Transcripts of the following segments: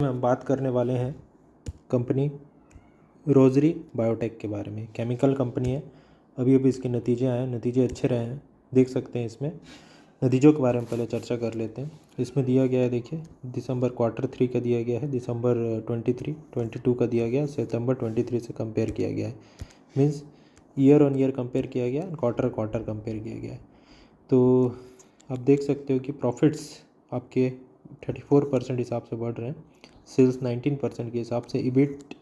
में हम बात करने वाले हैं कंपनी रोज़री बायोटेक के बारे में। केमिकल कंपनी है, अभी अभी इसके नतीजे आए हैं, नतीजे अच्छे रहे हैं, देख सकते हैं। इसमें नतीजों के बारे में पहले चर्चा कर लेते हैं। इसमें दिया गया है, देखिए दिसंबर Q3 का दिया गया है, दिसंबर 22 का दिया गया, सितंबर 23 से कंपेयर किया गया है, means year on year compare किया गया, क्वार्टर कंपेयर किया गया है। तो आप देख सकते हो कि प्रॉफिट्स आपके 34% हिसाब से बढ़ रहे हैं, सेल्स 19% के हिसाब से, ईबिट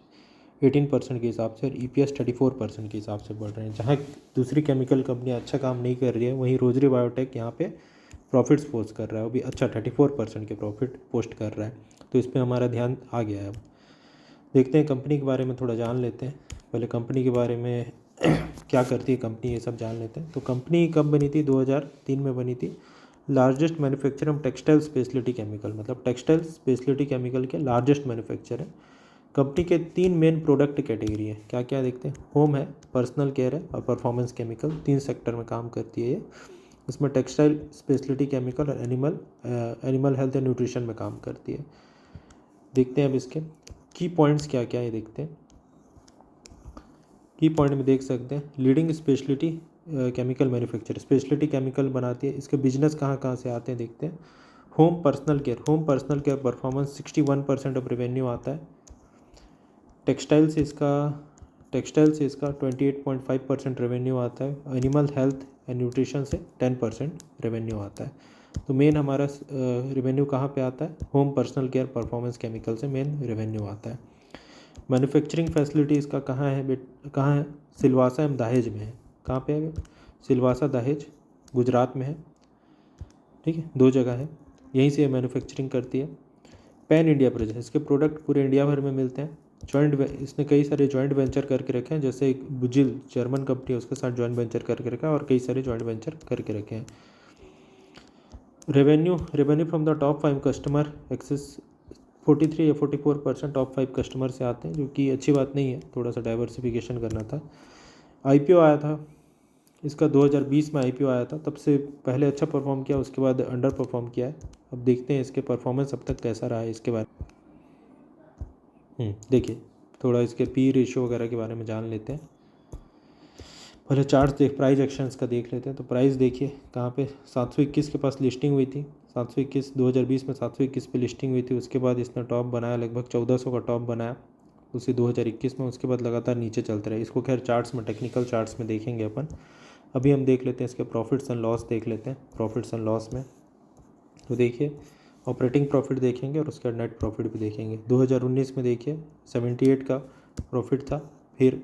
18% के हिसाब से और EPS 34% के हिसाब से बढ़ रहे हैं। जहाँ दूसरी केमिकल कंपनियाँ अच्छा काम नहीं कर रही है, वहीं रोज़री बायोटेक यहाँ पे प्रॉफिट्स पोस्ट कर रहा है, वो भी अच्छा 34% के प्रॉफिट पोस्ट कर रहा है। तो इस पर हमारा ध्यान आ गया है। अब देखते हैं कंपनी के बारे में थोड़ा जान लेते हैं। पहले कंपनी के बारे में क्या करती है कंपनी, ये सब जान लेते हैं। तो कंपनी कब बनी थी? 2003 में बनी थी। Largest manufacturer of textile speciality chemical, मतलब टेक्सटाइल स्पेशलिटी केमिकल के लार्जेस्ट मैन्युफैक्चरर है। कंपनी के 3 मेन प्रोडक्ट कैटेगरी है, क्या क्या देखते हैं। होम है, पर्सनल केयर है और परफॉर्मेंस केमिकल, 3 सेक्टर में काम करती है ये। इसमें टेक्सटाइल स्पेशलिटी केमिकल और एनिमल हेल्थ एंड न्यूट्रिशन में काम करती है। देखते हैं अब इसके की पॉइंट्स क्या क्या है, देखते हैं। की पॉइंट में देख सकते हैं, leading speciality chemical manufacture, speciality chemical बनाती है। इसके बिजनेस कहाँ कहाँ से आते हैं, देखते हैं। Home personal care performance 61% of revenue आता है। टेक्सटाइल से इसका 28.5% रेवेन्यू आता है। एनिमल हेल्थ एंड न्यूट्रिशन से 10% रेवेन्यू आता है। तो मेन हमारा रेवेन्यू कहाँ पे आता है? Home personal care performance chemical से मेन रेवेन्यू आता है। मैन्युफैक्चरिंग फैसिलिटी इसका कहाँ है? सिलवासा एवं दहेज में है। कहाँ पे है? सिलवासा दहेज गुजरात में है, ठीक है, 2 जगह है। यहीं से मैन्युफैक्चरिंग करती है। पैन इंडिया प्रोजेक्ट, इसके प्रोडक्ट पूरे इंडिया भर में मिलते हैं। इसने कई सारे जॉइंट वेंचर करके रखे हैं, जैसे एक बुजिल जर्मन कंपनी है, उसके साथ जॉइंट वेंचर करके रखा है और कई सारे जॉइंट वेंचर करके रखे हैं। Revenue from the top 5 customer excess 43 या 44% टॉप 5 कस्टमर से आते हैं, जो कि अच्छी बात नहीं है, थोड़ा सा डाइवर्सिफिकेशन करना था। IPO आया था इसका 2020 में IPO आया था, तब से पहले अच्छा परफॉर्म किया, उसके बाद अंडर परफॉर्म किया है। अब देखते हैं इसके परफॉर्मेंस अब तक कैसा रहा है, इसके बारे देखिए थोड़ा इसके पी रेशियो वगैरह के बारे में जान लेते हैं। पहले चार्ट प्राइस एक्शंस का देख लेते हैं। तो प्राइस देखिए कहाँ पे 721 के पास लिस्टिंग हुई थी, 2020 में 721 पे लिस्टिंग हुई थी। उसके बाद इसने टॉप बनाया, लगभग 1400 का टॉप बनाया उसी 2021 में। उसके बाद लगातार नीचे चलते रहे। इसको खैर चार्ट्स में, टेक्निकल चार्ट्स में देखेंगे अपन। अभी हम देख लेते हैं इसके प्रॉफिट्स एंड लॉस देख लेते हैं। प्रॉफिट्स एंड लॉस में तो देखिए ऑपरेटिंग प्रॉफिट देखेंगे और उसका नेट प्रॉफिट भी देखेंगे। 2019 में देखिए 78 का प्रॉफिट था, फिर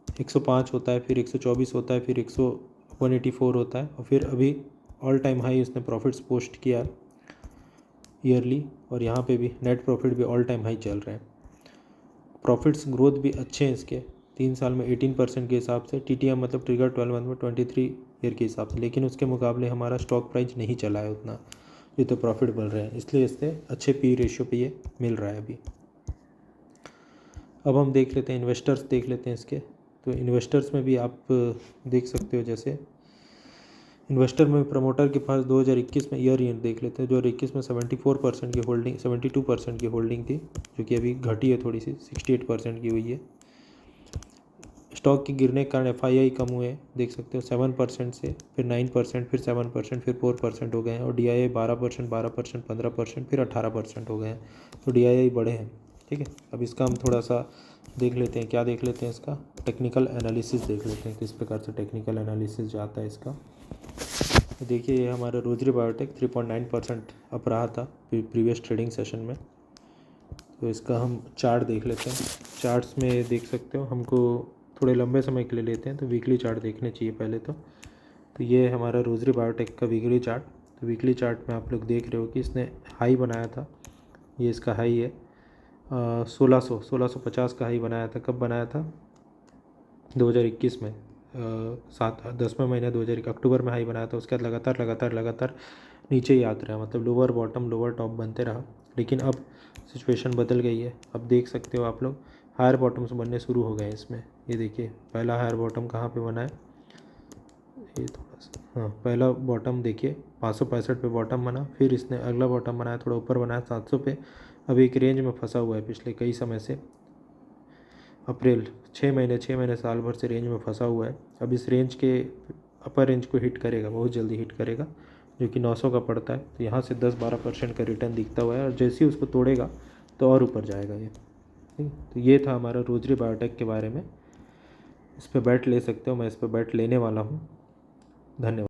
105 होता है, फिर 124 होता है, फिर 184 होता है और फिर अभी ऑल टाइम हाई उसने प्रॉफिट्स पोस्ट किया ईयरली। और यहाँ पे भी नेट प्रॉफिट भी ऑल टाइम हाई चल रहे हैं। प्रॉफिट्स ग्रोथ भी अच्छे हैं इसके, 3 साल में 18% के हिसाब से। TTM मतलब ट्रिगर 12 मंथ में 23 ईयर के हिसाब से। लेकिन उसके मुकाबले हमारा स्टॉक प्राइस नहीं चला है उतना, ये तो प्रॉफिट बढ़ रहे हैं, इसलिए इससे अच्छे पी रेशियो पे ये मिल रहा है अभी। अब हम देख लेते हैं इन्वेस्टर्स, देख लेते हैं इसके। तो इन्वेस्टर्स में भी आप देख सकते हो, जैसे इन्वेस्टर में प्रमोटर के पास 2021 में ईयर देख लेते हैं। 2021 में 74% की होल्डिंग, 72% की होल्डिंग थी, जो कि अभी घटी है थोड़ी सी, 68% की हुई है। स्टॉक के गिरने के कारण FII कम हुए, देख सकते हो, 7% से फिर 9%, फिर 7%, फिर 4% हो गए हैं। और DII 12%, 15%, फिर 18% हो गए हैं। तो DII बढ़े हैं, ठीक है। अब इसका हम थोड़ा सा देख लेते हैं, क्या देख लेते हैं इसका टेक्निकल एनालिसिस देख लेते हैं, किस प्रकार से टेक्निकल एनालिसिस जाता है इसका। तो देखिए ये हमारा रोज़री बायोटेक 3.9% अप रहा था प्रीवियस ट्रेडिंग सेशन में। तो इसका हम चार्ट देख लेते हैं। चार्ट्स में देख सकते हो, हमको थोड़े लंबे समय के लिए लेते हैं तो वीकली चार्ट देखने चाहिए पहले तो ये हमारा रोज़री बायोटेक का वीकली चार्ट। तो वीकली चार्ट में आप लोग देख रहे हो कि इसने हाई बनाया था, ये इसका हाई है 1650 का हाई बनाया था। कब बनाया था? 2021 में 10वें महीने 2021 अक्टूबर में हाई बनाया था। उसके बाद लगातार नीचे ही आते रहा, मतलब लोअर बॉटम लोअर टॉप बनते रहा। लेकिन अब सिचुएशन बदल गई है। अब देख सकते हो आप लोग हायर बॉटम्स बनने शुरू हो गए हैं इसमें। ये देखिए पहला हायर बॉटम कहाँ पे बना है, ये थोड़ा सा, हाँ पहला बॉटम देखिए 565 पे बॉटम बना, फिर इसने अगला बॉटम बनाया, थोड़ा ऊपर बनाया 700 पे, अब एक रेंज में फंसा हुआ है पिछले कई समय से, अप्रैल 6 महीने साल भर से रेंज में फंसा हुआ है। अब इस रेंज के अपर रेंज को हिट करेगा, बहुत जल्दी हिट करेगा, जो कि 900 का पड़ता है। तो यहाँ से 10-12% का रिटर्न दिखता हुआ है, और जैसे ही उसको तोड़ेगा तो और ऊपर जाएगा ये। ठीक, तो ये था हमारा रोजरी बायोटेक के बारे में। इस पर बैट ले सकते हो, मैं इस पर बैट लेने वाला हूँ। धन्यवाद।